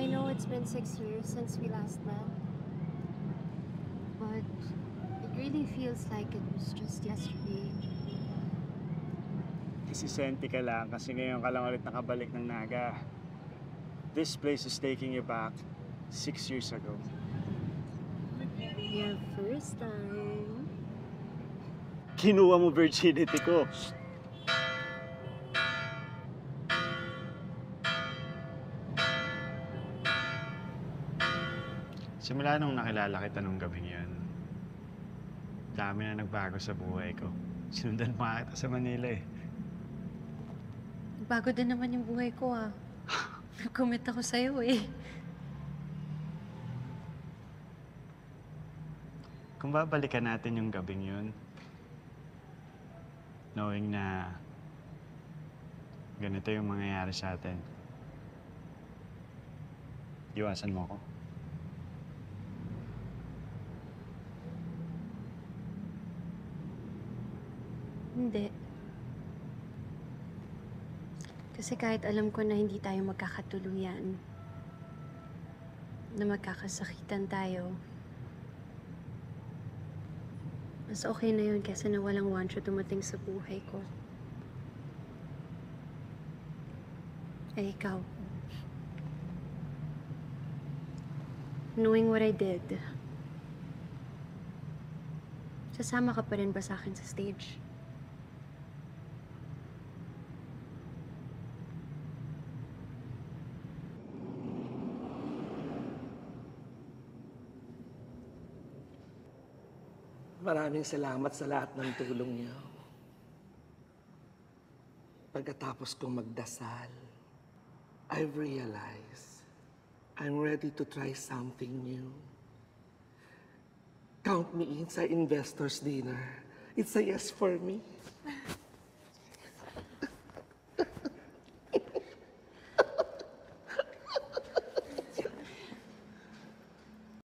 I know it's been 6 years since we last met, but it really feels like it was just yesterday. Kasi senti ka lang kasi ngayon ka lang ulit nakabalik ng Naga. This place is taking you back 6 years ago. Your first time. Kinuha mo virginity ko. Simula nung nakilala kita nung gabing yun, dami na nagbago sa buhay ko. Sinundan pa kita sa Manila eh. Bago din naman yung buhay ko ah. Nag-commit ako sa'yo eh. Kung babalikan natin yung gabing yun, knowing na ganito yung mangyayari sa atin, iwasan mo ako. Hindi. Kasi kahit alam ko na hindi tayo magkakatuluyan, na magkakasakitan tayo, mas okay na yun kesa na walang Juancho dumating sa buhay ko. Eh, ikaw. Knowing what I did, sasama ka pa rin ba sa akin sa stage? Maraming salamat sa lahat ng tulong niyo. Pagkatapos kong magdasal, I've realized I'm ready to try something new. Count me in sa investors dinner. It's a yes for me.